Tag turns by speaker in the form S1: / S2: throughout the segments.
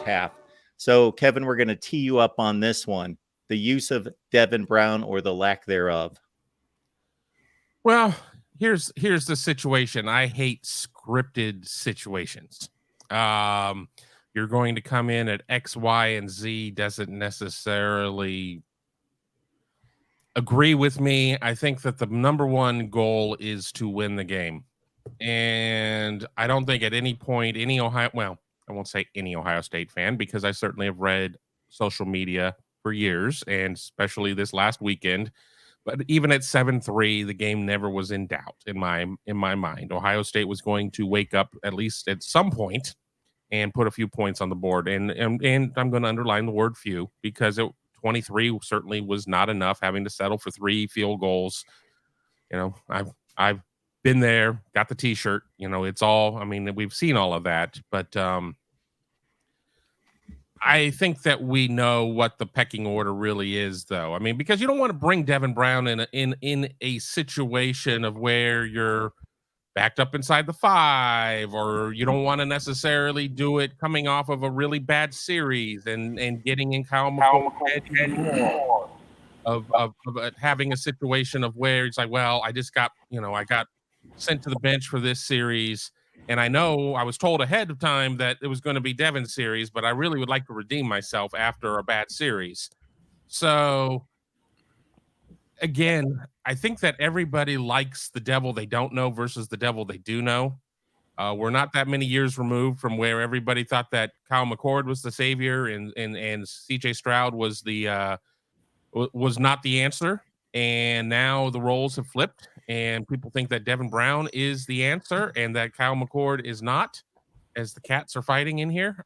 S1: first half. So, Kevin, we're going to tee you up on this one. The use of Devin Brown or the lack thereof.
S2: Well, here's the situation. I hate scripted situations. You're going to come in at X, Y, and Z doesn't necessarily agree with me. I think that the number one goal is to win the game. And I don't think at any point I won't say any Ohio State fan, because I certainly have read social media for years, and especially this last weekend. But even at 7-3, the game never was in doubt in my mind. Ohio State was going to wake up at least at some point and put a few points on the board. And I'm going to underline the word few, because 23 certainly was not enough, having to settle for 3 field goals. I've been there, got the T-shirt. It's all. I mean, we've seen all of that, but I think that we know what the pecking order really is, though. I mean, because you don't want to bring Devin Brown in a situation of where you're backed up inside the 5, or you don't want to necessarily do it coming off of a really bad series and getting in Kyle McCord's head of having a situation of where it's like, well, I just got, I got sent to the bench for this series, and I know I was told ahead of time that it was going to be Devin's series, but I really would like to redeem myself after a bad series. So again, I think that everybody likes the devil they don't know versus the devil they do know. We're not that many years removed from where everybody thought that Kyle McCord was the savior and CJ Stroud was was not the answer. And now the roles have flipped, and people think that Devin Brown is the answer and that Kyle McCord is not, as the cats are fighting in here.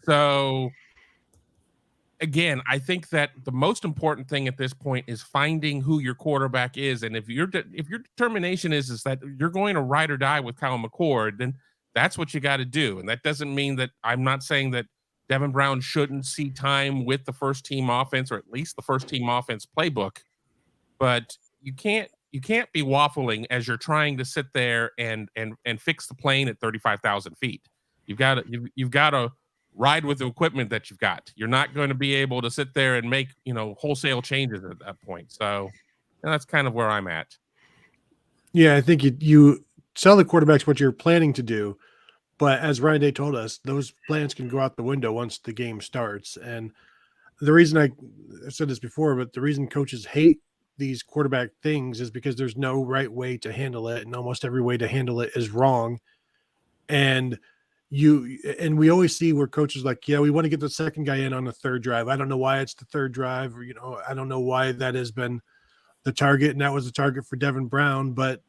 S2: So again, I think that the most important thing at this point is finding who your quarterback is. And if your determination is that you're going to ride or die with Kyle McCord, then that's what you got to do. And that doesn't mean that I'm not saying that Devin Brown shouldn't see time with the first team offense, or at least the first team offense playbook. But you can't be waffling as you're trying to sit there and fix the plane at 35,000 feet. You've got to ride with the equipment that you've got. You're not going to be able to sit there and make, wholesale changes at that point. So that's kind of where I'm at.
S3: Yeah, I think you tell the quarterbacks what you're planning to do, but as Ryan Day told us, those plans can go out the window once the game starts. And the reason I said this before, but the reason coaches hate these quarterback things is because there's no right way to handle it, and almost every way to handle it is wrong. And we always see where coaches like, yeah, we want to get the second guy in on the third drive. I don't know why it's the third drive, or, I don't know why that has been the target, and that was the target for Devin Brown, but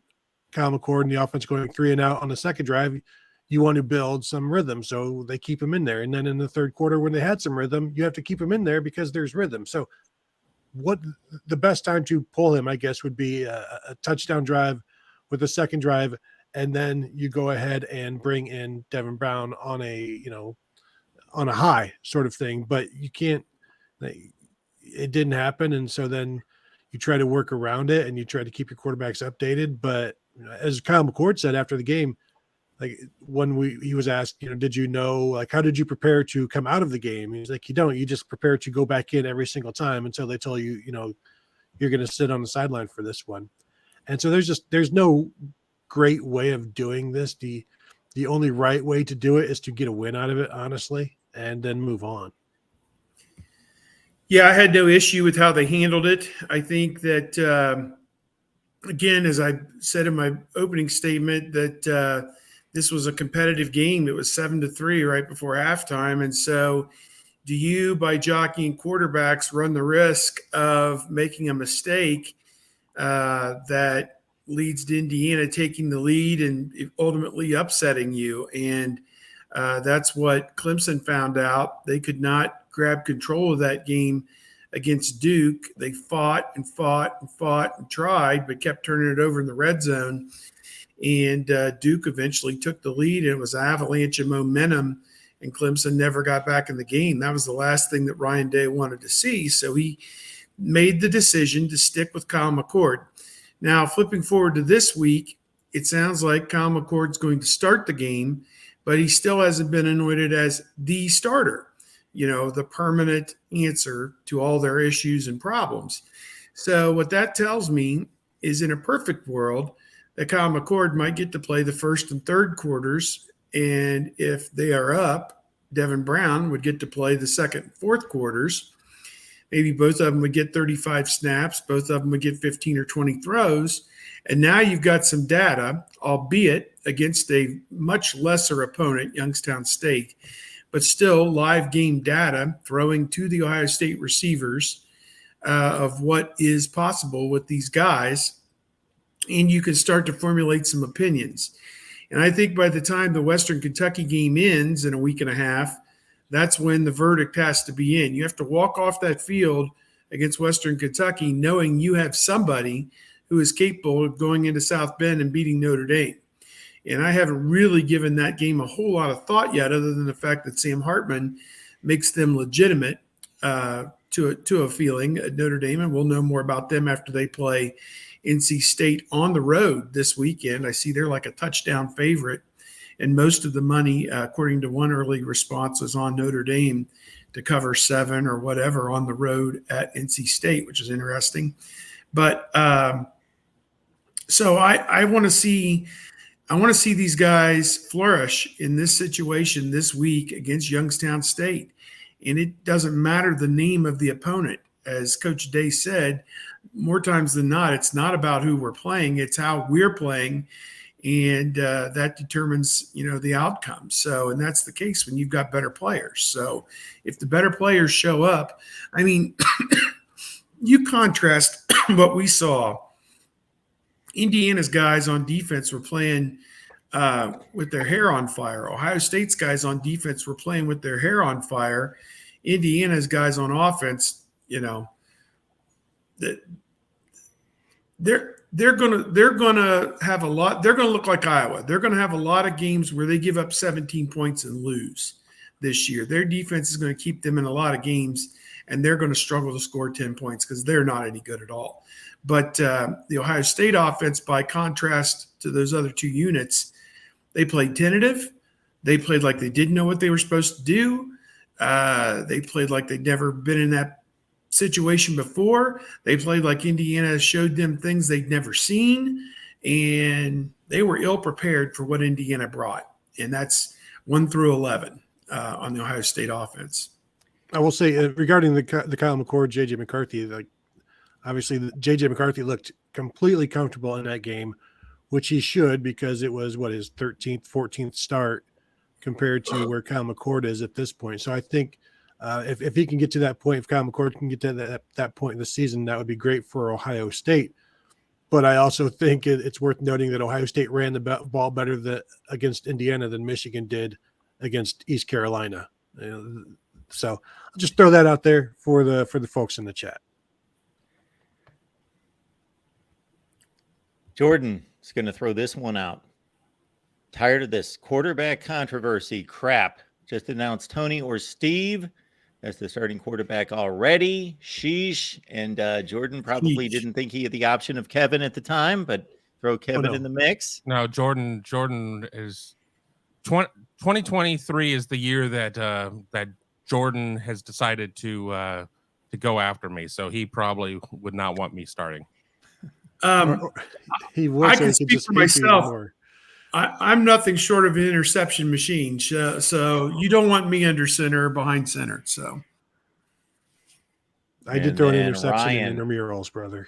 S3: Kyle McCord and the offense going 3 and out on the second drive, you want to build some rhythm, so they keep him in there. And then in the third quarter, when they had some rhythm, you have to keep him in there because there's rhythm. So what the best time to pull him, I guess, would be a touchdown drive with a second drive, and then you go ahead and bring in Devin Brown on a high sort of thing. But you can't, it didn't happen. And so then you try to work around it and you try to keep your quarterbacks updated. But as Kyle McCord said after the game, like when he was asked, did you know, like, how did you prepare to come out of the game? He's like, you just prepare to go back in every single time until they tell you, you're going to sit on the sideline for this one. And so there's no great way of doing this. The only right way to do it is to get a win out of it, honestly, and then move on.
S4: Yeah, I had no issue with how they handled it. I think that, again, as I said in my opening statement, that this was a competitive game. It was 7-3 right before halftime. And so do you, by jockeying quarterbacks, run the risk of making a mistake that leads to Indiana taking the lead and ultimately upsetting you? And that's what Clemson found out. They could not grab control of that game against Duke. They fought and tried, but kept turning it over in the red zone. And Duke eventually took the lead, and it was an avalanche of momentum, and Clemson never got back in the game. That was the last thing that Ryan Day wanted to see. So he made the decision to stick with Kyle McCord. Now, flipping forward to this week, it sounds like Kyle McCord's going to start the game, but he still hasn't been anointed as the starter, the permanent answer to all their issues and problems. So what that tells me is, in a perfect world, that Kyle McCord might get to play the first and third quarters. And if they are up, Devin Brown would get to play the second and fourth quarters. Maybe both of them would get 35 snaps. Both of them would get 15 or 20 throws. And now you've got some data, albeit against a much lesser opponent, Youngstown State, but still live game data throwing to the Ohio State receivers of what is possible with these guys. And you can start to formulate some opinions. And I think by the time the Western Kentucky game ends in a week and a half, that's when the verdict has to be in. You have to walk off that field against Western Kentucky knowing you have somebody who is capable of going into South Bend and beating Notre Dame. And I haven't really given that game a whole lot of thought yet, other than the fact that Sam Hartman makes them legitimate to a feeling at Notre Dame. And we'll know more about them after they play NC State on the road this weekend. I see they're like a touchdown favorite. And most of the money, according to one early response, was on Notre Dame to cover 7 or whatever on the road at NC State, which is interesting. But so I want to see these guys flourish in this situation this week against Youngstown State. And it doesn't matter the name of the opponent. As Coach Day said, more times than not, it's not about who we're playing, it's how we're playing. And that determines, the outcome. So, and that's the case when you've got better players. So if the better players show up, I mean, you contrast what we saw. Indiana's guys on defense were playing with their hair on fire. Ohio State's guys on defense were playing with their hair on fire. Indiana's guys on offense, they're gonna have a lot. They're gonna look like Iowa. They're gonna have a lot of games where they give up 17 points and lose this year. Their defense is going to keep them in a lot of games, and they're going to struggle to score 10 points because they're not any good at all. But the Ohio State offense, by contrast to those other two units, they played tentative. They played like they didn't know what they were supposed to do. They played like they'd never been in that situation before. They played like Indiana showed them things they'd never seen, and they were ill prepared for what Indiana brought. And that's 1 through 11 on the Ohio State offense.
S3: I will say regarding the Kyle McCord, JJ McCarthy, like obviously JJ McCarthy looked completely comfortable in that game, which he should, because it was his 13th, 14th start compared to where Kyle McCord is at this point. So I think if he can get to that point, if Kyle McCord can get to that point in the season, that would be great for Ohio State. But I also think it's worth noting that Ohio State ran the ball better against Indiana than Michigan did against East Carolina. So I'll just throw that out there for the folks in the chat.
S1: Jordan is going to throw this one out. Tired of this quarterback controversy crap. Just announced Tony or Steve as the starting quarterback already. Sheesh. And Jordan probably didn't think he had the option of Kevin at the time, but throw Kevin in the mix.
S2: No, Jordan is 2023 is the year that Jordan has decided to go after me. So he probably would not want me starting.
S3: He would.
S4: I can speak for myself. I'm nothing short of an interception machine. So you don't want me under center or behind center. So
S3: I did throw an interception in intramurals, brother.